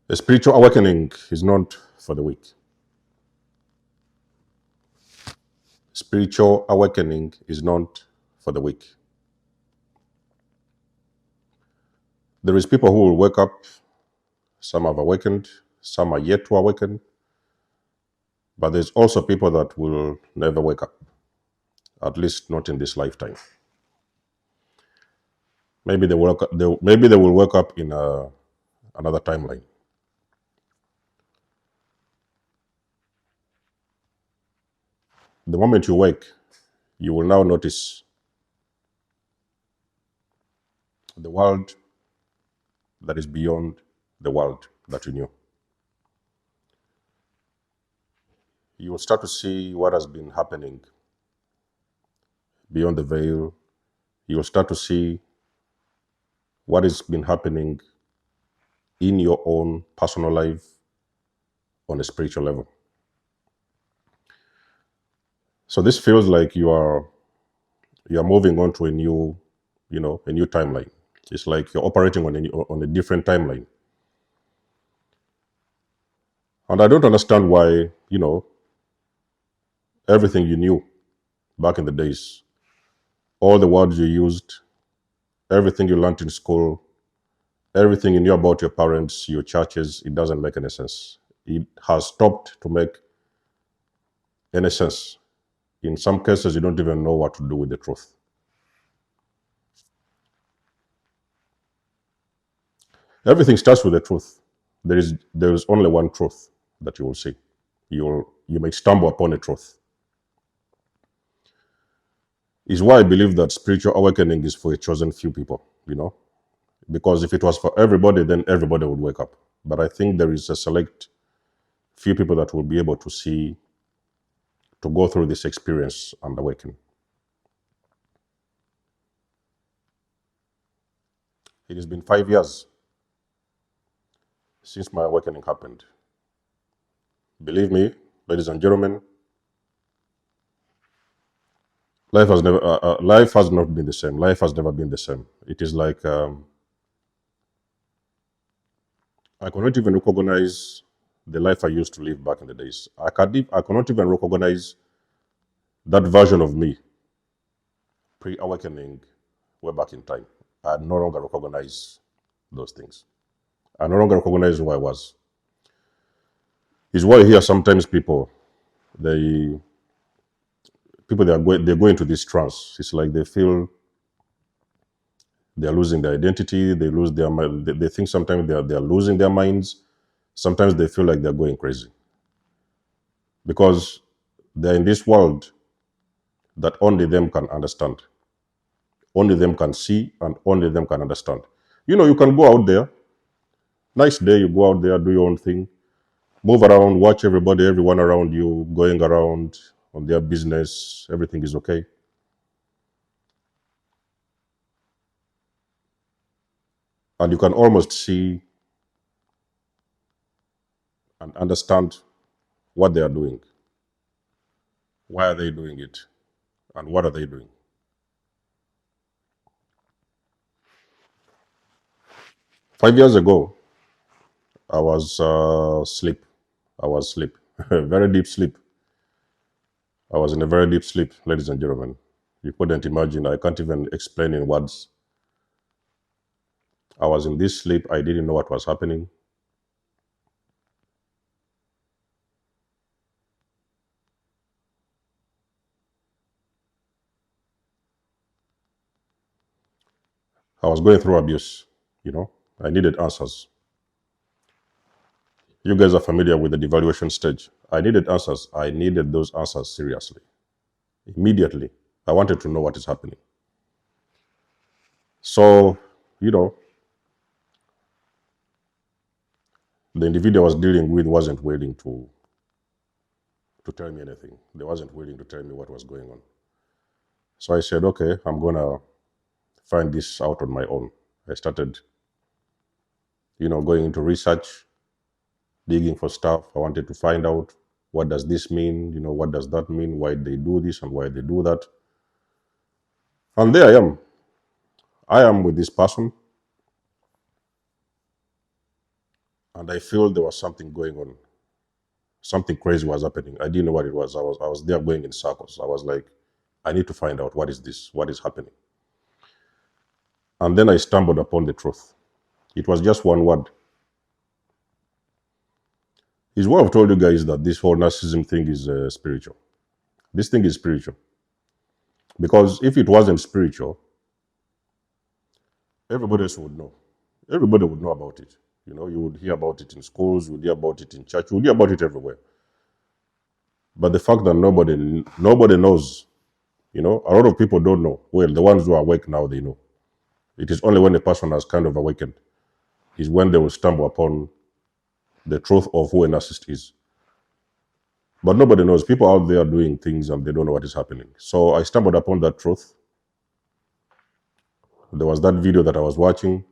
A spiritual awakening is not for the weak. Spiritual awakening is not for the weak. There is people who will wake up. Some have awakened, some are yet to awaken, but there's also people that will never wake up, at least not in this lifetime. Maybe maybe they will wake up in another timeline. The moment you wake, you will now notice the world that is beyond the world that you knew. You will start to see what has been happening beyond the veil. You will start to see what has been happening in your own personal life on a spiritual level. So this feels like you are moving on to a new, a new timeline. It's like you're operating on a different timeline. And I don't understand why, everything you knew back in the days, all the words you used, everything you learned in school, everything you knew about your parents, your churches, it doesn't make any sense. It has stopped to make any sense. In some cases, you don't even know what to do with the truth. Everything starts with the truth. There is only one truth that you will see. You may stumble upon a truth. Is why I believe that spiritual awakening is for a chosen few people, because if it was for everybody, then everybody would wake up. But I think there is a select few people that will be able to go through this experience and awaken. It has been 5 years since my awakening happened. Believe me, ladies and gentlemen, life has not been the same. Life has never been the same. It is like I cannot even recognize the life I used to live back in the days. I cannot even recognize that version of me pre-awakening way back in time. I no longer recognize those things. I no longer recognize who I was. It's why I hear sometimes they they go into this trance. It's like they feel they are losing their identity. They lose their mind. They think sometimes they are losing their minds. Sometimes they feel like they're going crazy because they're in this world that only them can understand, only them can see, and only them can understand. You can go out there, nice day, you go out there, do your own thing, move around, watch everyone around you going around on their business, everything is okay. And you can almost see and understand what they are doing. Why are they doing it? And what are they doing? 5 years ago, I was asleep. I was asleep, very deep sleep. I was in a very deep sleep, ladies and gentlemen. You couldn't imagine. I can't even explain in words. I was in this sleep. I didn't know what was happening. I was going through abuse. I needed answers. You guys are familiar with the devaluation stage. I needed answers. I needed those answers seriously. Immediately, I wanted to know what is happening. So, you know, the individual I was dealing with wasn't willing to tell me anything. They wasn't willing to tell me what was going on. So I said, okay, I'm gonna find this out on my own. I started, going into research, digging for stuff. I wanted to find out what does this mean, what does that mean, why they do this and why they do that. And there I am. I am with this person, and I feel there was something going on. Something crazy was happening. I didn't know what it was. I was there going in circles. I was like, I need to find out what is this? What is happening? And then I stumbled upon the truth. It was just one word. Is what I've told you guys that this whole narcissism thing is spiritual. This thing is spiritual. Because if it wasn't spiritual, everybody else would know. Everybody would know about it. You know, you would hear about it in schools, you would hear about it in church, you would hear about it everywhere. But the fact that nobody knows, you know, a lot of people don't know. Well, the ones who are awake now, they know. It is only when a person has kind of awakened is when they will stumble upon the truth of who a narcissist is. But nobody knows. People out there doing things and they don't know what is happening. So I stumbled upon that truth. There was that video that I was watching.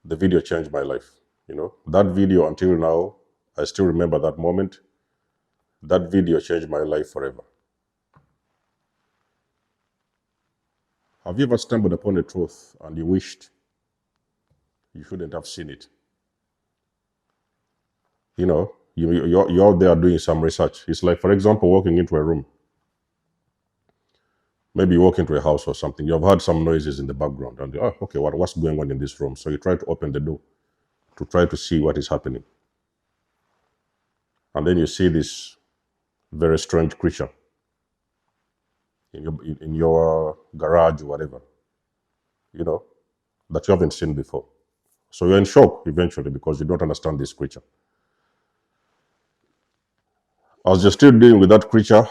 The video changed my life. You know, that video until now, I still remember that moment. That video changed my life forever. Have you ever stumbled upon a truth and you wished you shouldn't have seen it? You know, you're out there doing some research. It's like, for example, walking into a room. Maybe you walk into a house or something. You've heard some noises in the background, and oh, okay, what's going on in this room? So you try to open the door to try to see what is happening, and then you see this very strange creature in your garage or whatever, you know, that you haven't seen before. So you're in shock eventually because you don't understand this creature. As you're still dealing with that creature,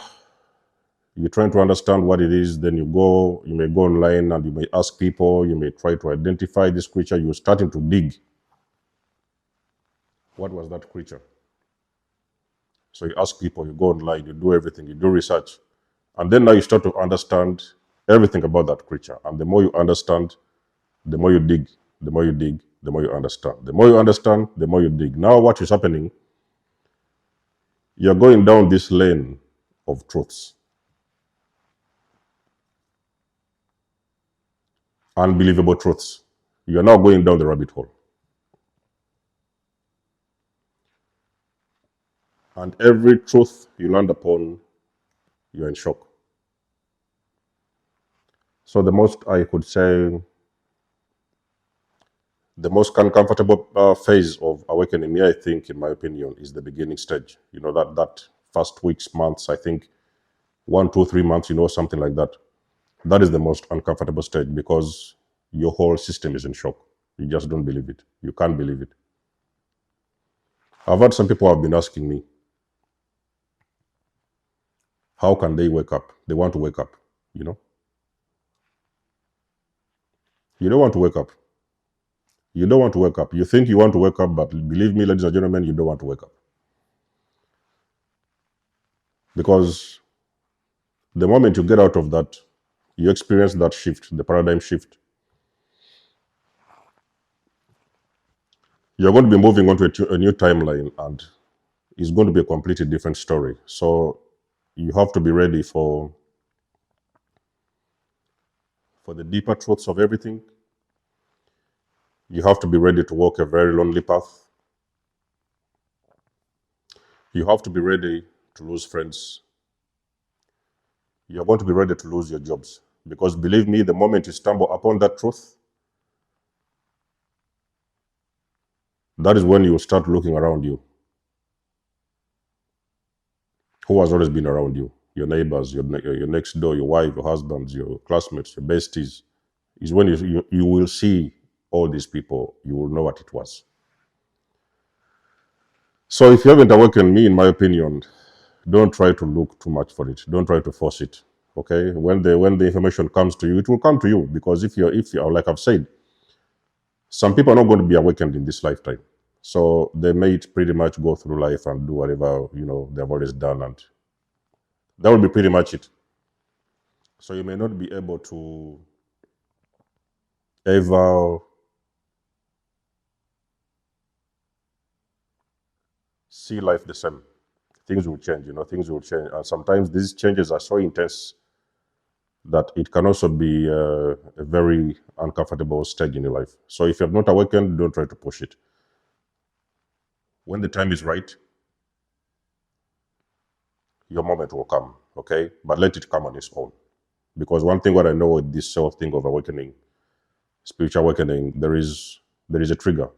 you're trying to understand what it is, then you may go online and you may ask people, you may try to identify this creature. You're starting to dig. What was that creature? So you ask people, you go online, you do everything, you do research. And then now you start to understand everything about that creature. And the more you understand, the more you dig, the more you dig, the more you understand. The more you understand, the more you dig. Now what is happening? You're going down this lane of truths. Unbelievable truths. You're now going down the rabbit hole. And every truth you land upon, you're in shock. So the most I could say, the most uncomfortable phase of awakening me, I think, in my opinion, is the beginning stage. You know, that first weeks, months, I think 1, 2, 3 months, you know, something like that. That is the most uncomfortable stage because your whole system is in shock. You just don't believe it. You can't believe it. I've had some people have been asking me, how can they wake up? They want to wake up, you know. You don't want to wake up. You don't want to wake up. You think you want to wake up, but believe me, ladies and gentlemen, you don't want to wake up. Because the moment you get out of that, you experience that shift, the paradigm shift. You're going to be moving on to a new timeline, and it's going to be a completely different story. So you have to be ready for the deeper truths of everything. You have to be ready to walk a very lonely path. You have to be ready to lose friends. You're going to be ready to lose your jobs. Because believe me, the moment you stumble upon that truth, that is when you start looking around you. Who has always been around you? Your neighbors, your next door, your wife, your husbands, your classmates, your besties. Is when you will see all these people, you will know what it was. So if you haven't awakened me, in my opinion, don't try to look too much for it. Don't try to force it. Okay? When the information comes to you, it will come to you. Because if you're like I've said, some people are not going to be awakened in this lifetime. So they may pretty much go through life and do whatever, you know, they've always done, and that will be pretty much it. So you may not be able to ever see life the same. Things will change, you know, things will change. And sometimes these changes are so intense that it can also be a very uncomfortable stage in your life. So if you have not awakened, don't try to push it. When the time is right, your moment will come, okay? But let it come on its own. Because one thing what I know with this sort of thing of awakening, spiritual awakening, there is a trigger.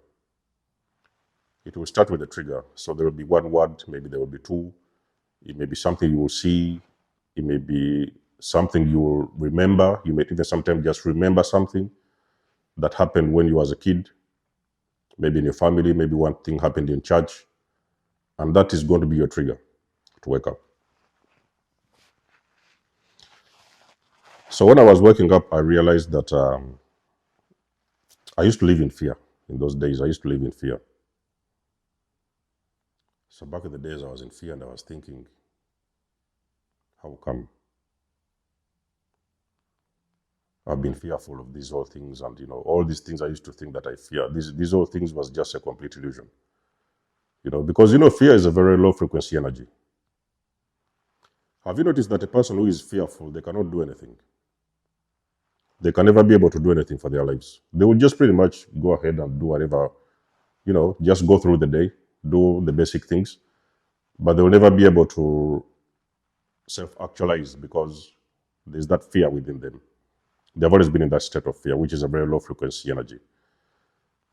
It will start with a trigger. So there will be one word, maybe there will be two. It may be something you will see. It may be something you will remember. You may even sometimes just remember something that happened when you was a kid, maybe in your family, maybe one thing happened in church, and that is going to be your trigger to wake up. So when I was waking up, I realized that I used to live in fear. In those days, I used to live in fear. So back in the days, I was in fear and I was thinking, how come I've been fearful of these whole things? And, all these things I used to think that I fear, these whole things was just a complete illusion. Because, fear is a very low frequency energy. Have you noticed that a person who is fearful, they cannot do anything? They can never be able to do anything for their lives. They will just pretty much go ahead and do whatever, just go through the day, do the basic things, but they will never be able to self-actualize because there's that fear within them. They've always been in that state of fear, which is a very low frequency energy.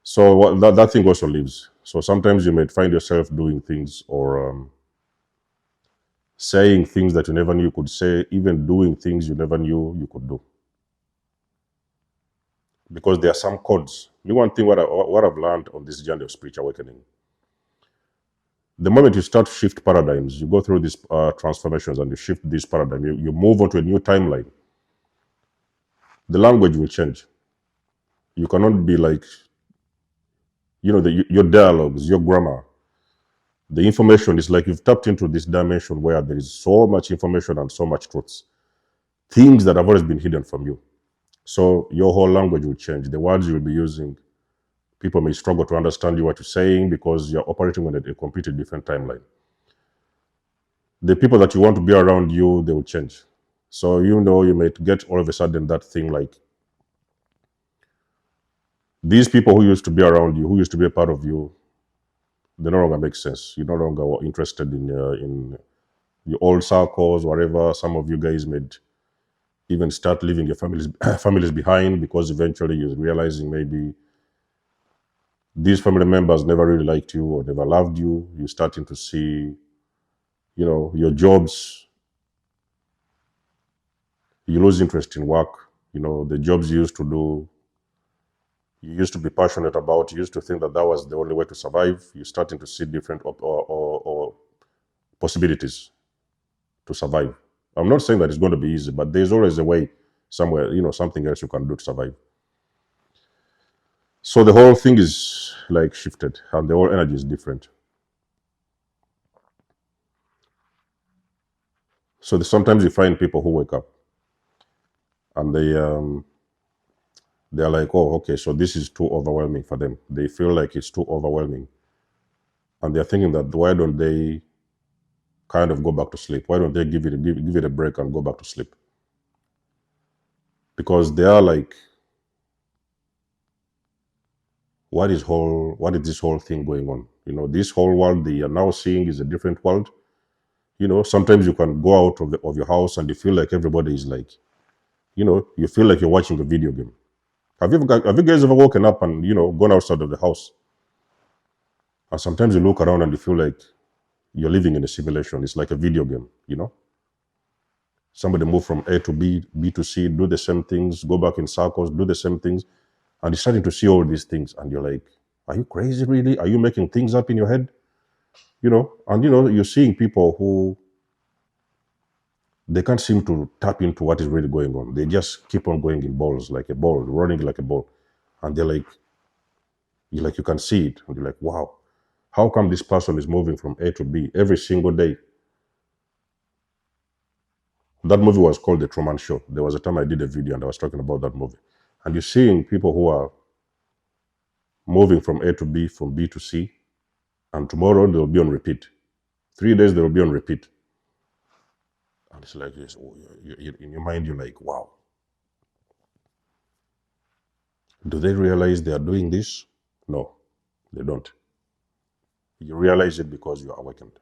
So that thing also lives. So sometimes you may find yourself doing things or saying things that you never knew you could say, even doing things you never knew you could do. Because there are some codes. One thing what I've learned on this journey of spiritual awakening, the moment you start to shift paradigms, you go through these transformations and you shift this paradigm, you move on to a new timeline, the language will change. You cannot be like, your dialogues, your grammar, the information is like you've tapped into this dimension where there is so much information and so much truths, things that have always been hidden from you. So your whole language will change. The words you'll be using, people may struggle to understand you what you're saying because you're operating on a completely different timeline. The people that you want to be around you, they will change. So you may get all of a sudden that thing like these people who used to be around you, who used to be a part of you, they no longer make sense. You're no longer interested in your old circles, whatever. Some of you guys may even start leaving your families behind because eventually you're realizing maybe these family members never really liked you or never loved you. You're starting to see, your jobs. You lose interest in work. The jobs you used to do, you used to be passionate about, you used to think that was the only way to survive. You're starting to see different or possibilities to survive. I'm not saying that it's going to be easy, but there's always a way somewhere, something else you can do to survive. So the whole thing is like shifted and the whole energy is different. So sometimes you find people who wake up and they're like, oh, okay, so this is too overwhelming for them. They feel like it's too overwhelming. And they're thinking that why don't they kind of go back to sleep? Why don't they give it a break and go back to sleep? Because they are like, what is this whole thing going on? This whole world they are now seeing is a different world. Sometimes you can go out of your house and you feel like everybody is like, you feel like you're watching a video game. Have you guys ever woken up and gone outside of the house? And sometimes you look around and you feel like you're living in a simulation. It's like a video game, Somebody move from A to B, B to C, do the same things, go back in circles, do the same things. And you're starting to see all these things. And you're like, are you crazy, really? Are you making things up in your head? And you're seeing people who, they can't seem to tap into what is really going on. They just keep on going in balls, like a ball, running like a ball. And they're like, you can see it. And you're like, wow, how come this person is moving from A to B every single day? That movie was called The Truman Show. There was a time I did a video and I was talking about that movie. And you're seeing people who are moving from A to B, from B to C, and tomorrow they'll be on repeat. 3 days they'll be on repeat. And it's like this, in your mind, you're like, wow, Do they realize they are doing this? No, they don't. You realize it because you are awakened.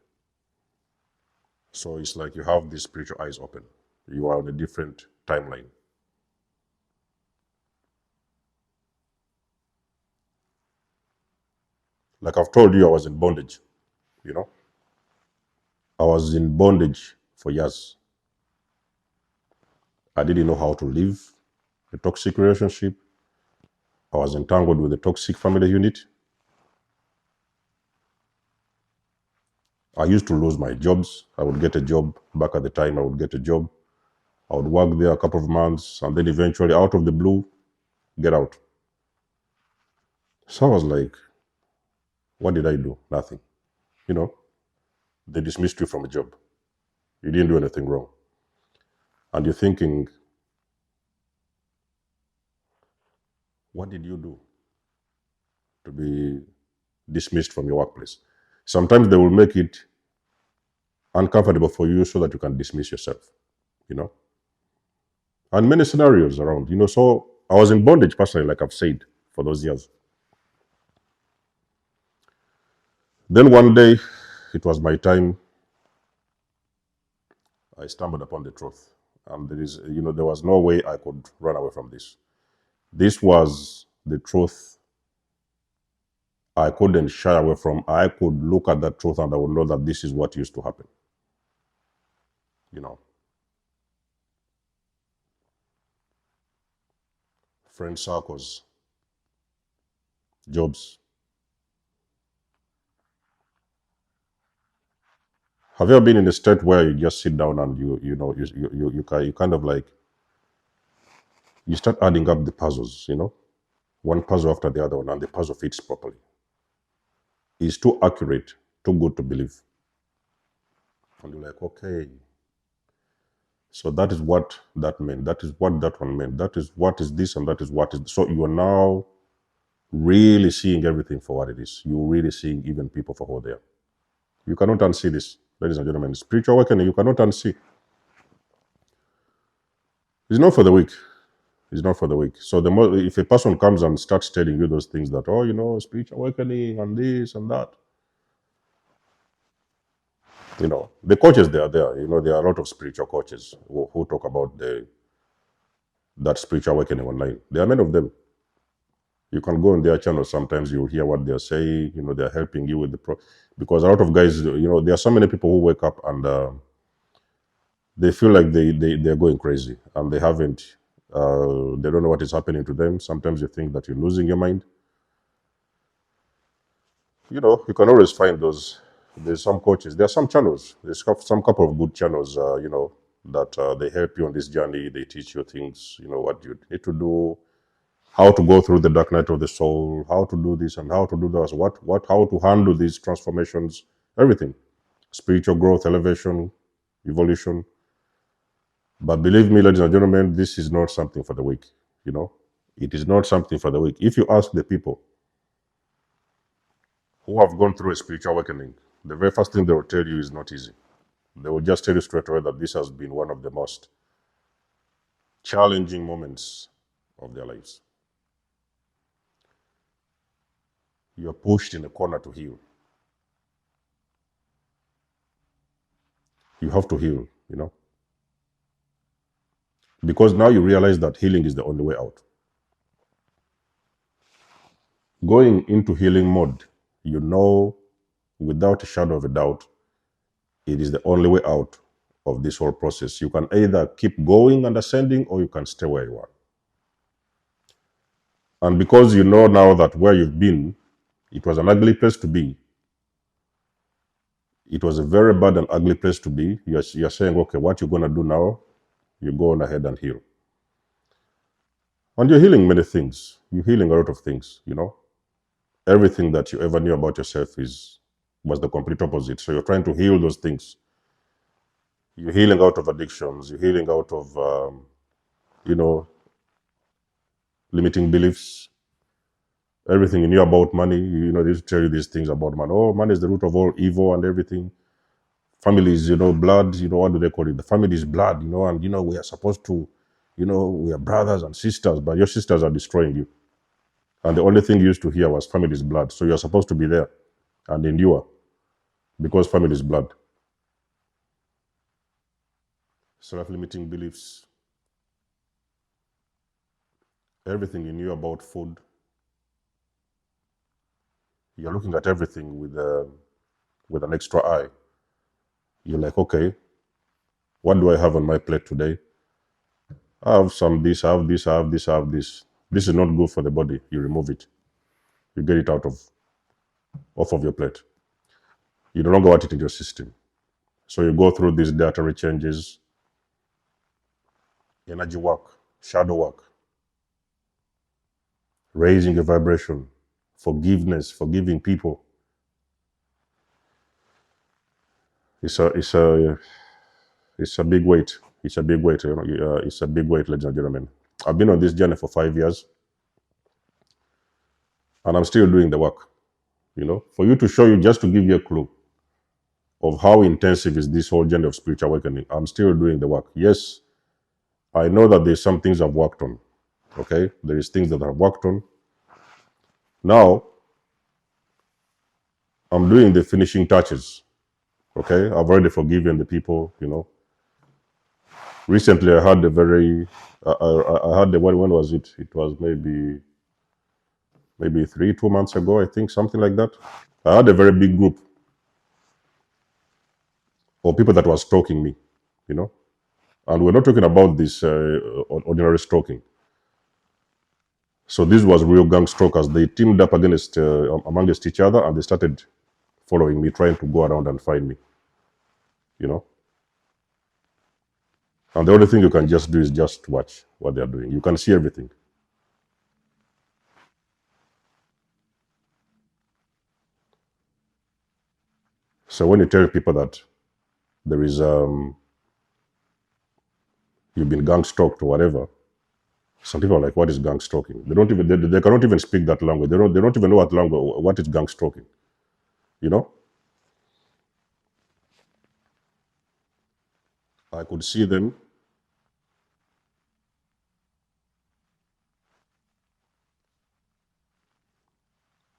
So it's like you have these spiritual eyes open. You are on a different timeline. Like I've told you, I was in bondage, you know? I was in bondage for years. I didn't know how to live a toxic relationship. I was entangled with a toxic family unit. I used to lose my jobs. I would get a job. Back at the time, I would get a job. I would work there a couple of months and then eventually, out of the blue, get out. So I was like, what did I do? Nothing. You know, they dismissed you from a job. You didn't do anything wrong. And you're thinking, what did you do to be dismissed from your workplace? Sometimes they will make it uncomfortable for you so that you can dismiss yourself, you know? And many scenarios around, you know. So I was in bondage personally, like I've said, for those years. Then one day, it was my time, I stumbled upon the truth. And there is, you know, there was no way I could run away from this. This was the truth I couldn't shy away from. I could look at that truth and I would know that this is what used to happen. You know, friend circles, jobs. Have you ever been in a state where you just sit down and you kind of like, you start adding up the puzzles, you know, one puzzle after the other one, and the puzzle fits properly. It's too accurate, too good to believe. And you're like, okay, so that is what that meant. That is what that one meant. That is what is this, and that is what is. So you are now really seeing everything for what it is. You're really seeing even people for who they are. You cannot unsee this, ladies and gentlemen. Spiritual awakening, you cannot unsee. It's not for the weak. It's not for the weak. So the more, if a person comes and starts telling you those things that, oh, you know, spiritual awakening and this and that, you know, the coaches, they are there. You know, there are a lot of spiritual coaches who talk about that spiritual awakening online. There are many of them. You can go on their channel. Sometimes you'll hear what they're saying. You know, they're helping you with because a lot of guys, you know, there are so many people who wake up and they feel like they're going crazy and they haven't, they don't know what is happening to them. Sometimes you think that you're losing your mind. You know, you can always find those. There's some coaches. There are some channels. There's some couple of good channels, you know, that they help you on this journey. They teach you things, you know, what you need to do, how to go through the dark night of the soul, how to do this and how to do that, how to handle these transformations, everything. Spiritual growth, elevation, evolution. But believe me, ladies and gentlemen, this is not something for the weak, you know. It is not something for the weak. If you ask the people who have gone through a spiritual awakening, the very first thing they will tell you is not easy. They will just tell you straight away that this has been one of the most challenging moments of their lives. You are pushed in a corner to heal. You have to heal, you know. Because now you realize that healing is the only way out. Going into healing mode, you know, without a shadow of a doubt, it is the only way out of this whole process. You can either keep going and ascending or you can stay where you are. And because you know now that where you've been, it was an ugly place to be. It was a very bad and ugly place to be. You're saying, okay, what you're going to do now, you go on ahead and heal. And you're healing many things. You're healing a lot of things, you know. Everything that you ever knew about yourself was the complete opposite. So you're trying to heal those things. You're healing out of addictions. You're healing out of, you know, limiting beliefs. Everything you knew about money, you know, they used to tell you these things about money. Oh, money is the root of all evil and everything. Families, you know, blood, you know, what do they call it? The family is blood, you know, and, you know, we are supposed to, you know, we are brothers and sisters, but your sisters are destroying you. And the only thing you used to hear was family's blood. So you're supposed to be there and endure because family's blood. Self-limiting beliefs. Everything you knew about food, you're looking at everything with an extra eye. You're like, okay, what do I have on my plate today? I have some this, I have this, I have this, I have this. This is not good for the body. You remove it. You get it out of off of your plate. You no longer want it in your system. So you go through these dietary changes, energy work, shadow work, raising your vibration, forgiveness, forgiving people. It's a big weight. It's a big weight. It's a big weight, ladies and gentlemen. I've been on this journey for 5 years, and I'm still doing the work. For you to show you, just to give you a clue of how intensive is this whole journey of spiritual awakening. I'm still doing the work. Yes, I know that there's some things I've worked on. Okay, there is things that I've worked on. Now I'm doing the finishing touches. Okay, I've already forgiven the people. Recently I had a very, I had the when was it? It was maybe 2 months ago, I think, something like that. I had a very big group of people that was stalking me, and we're not talking about this ordinary stalking. So this was real gang stalkers. They teamed up amongst each other, and they started following me, trying to go around and find me, you know. And the only thing you can just do is just watch what they're doing. You can see everything. So when you tell people that there is you've been gang stalked or whatever, some people are like, "What is gang stalking?" They don't even they cannot even speak that language. They don't even know what is gang stalking. You know, I could see them,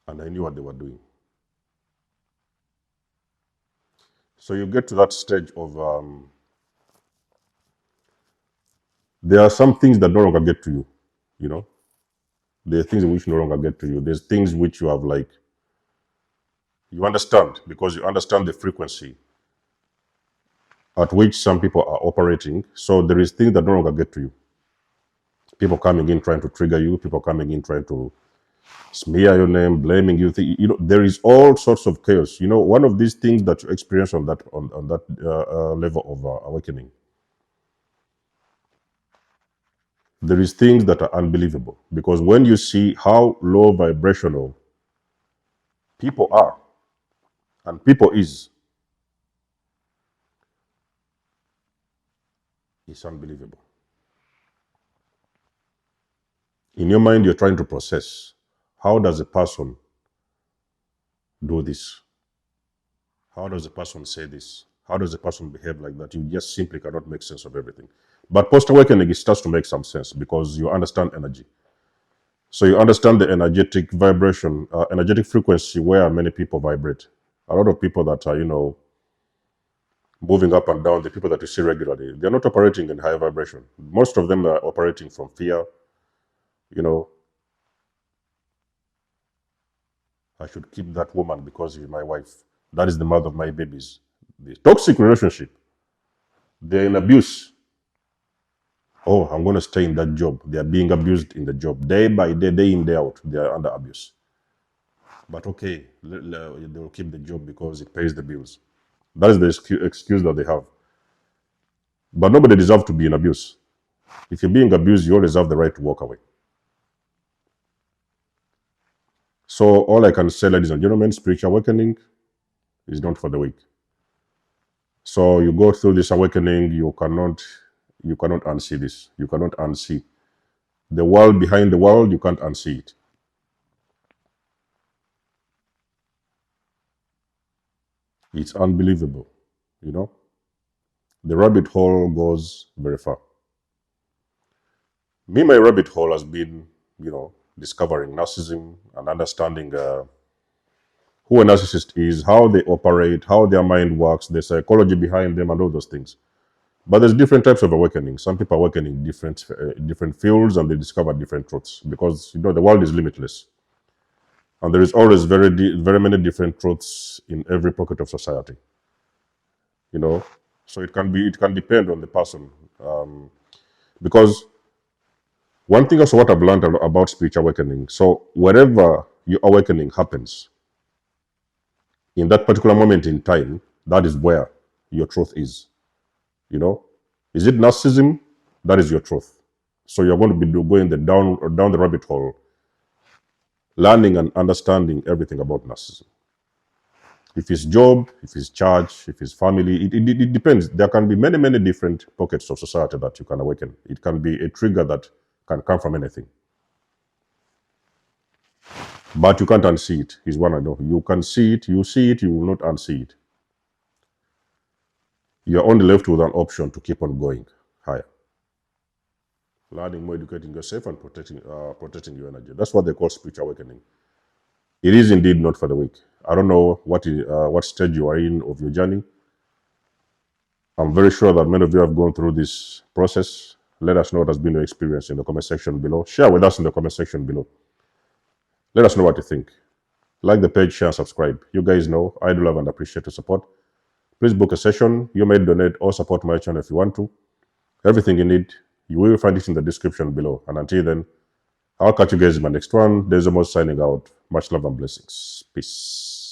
and I knew what they were doing. So you get to that stage of there are some things that no longer get to you. You know, there are things which no longer get to you. There's things which you have like you understand because you understand the frequency at which some people are operating. So there is things that no longer get to you. People coming in trying to trigger you. People coming in trying to smear your name, blaming you. There is all sorts of chaos. One of these things that you experience on that level of awakening. There is things that are unbelievable because when you see how low vibrational people are and people is, it's unbelievable. In your mind, you're trying to process how does a person do this? How does a person say this? How does a person behave like that? You just simply cannot make sense of everything. But post awakening, it starts to make some sense because you understand energy. So you understand the energetic vibration, energetic frequency where many people vibrate. A lot of people that are, moving up and down, the people that you see regularly, they're not operating in high vibration. Most of them are operating from fear. You know, I should keep that woman because she's my wife. That is the mother of my babies. The toxic relationship. They're in abuse. Oh, I'm going to stay in that job. They are being abused in the job. Day by day, day in, day out, they are under abuse. But okay, they will keep the job because it pays the bills. That is the excuse that they have. But nobody deserves to be in abuse. If you're being abused, you always have the right to walk away. So all I can say, ladies and gentlemen, spiritual awakening is not for the weak. So you go through this awakening, you cannot unsee this. You cannot unsee the world behind the world. You can't unsee it. It's unbelievable. You know, the rabbit hole goes very far. Me, my rabbit hole has been, discovering narcissism and understanding who a narcissist is, how they operate, how their mind works, the psychology behind them, and all those things. But there's different types of awakening. Some people awaken in different fields, and they discover different truths because the world is limitless, and there is always very many different truths in every pocket of society. You know, so it can depend on the person, because one thing also what I've learned about spiritual awakening. So wherever your awakening happens, in that particular moment in time, that is where your truth is. You know, is it narcissism? That is your truth. So you're going to be going down the rabbit hole, learning and understanding everything about narcissism. If it's job, if it's church, if it's family, it depends. There can be many different pockets of society that you can awaken. It can be a trigger that can come from anything. But you can't unsee it, is one I know. You can see it, you will not unsee it. You're only left with an option to keep on going higher. Learning more, educating yourself, and protecting your energy. That's what they call spiritual awakening. It is indeed not for the weak. I don't know what stage you are in of your journey. I'm very sure that many of you have gone through this process. Let us know what has been your experience in the comment section below. Share with us in the comment section below. Let us know what you think. Like the page, share, and subscribe. You guys know I do love and appreciate your support. Please book a session. You may donate or support my channel if you want to. Everything you need, you will find it in the description below. And until then, I'll catch you guys in my next one. There's almost signing out. Much love and blessings. Peace.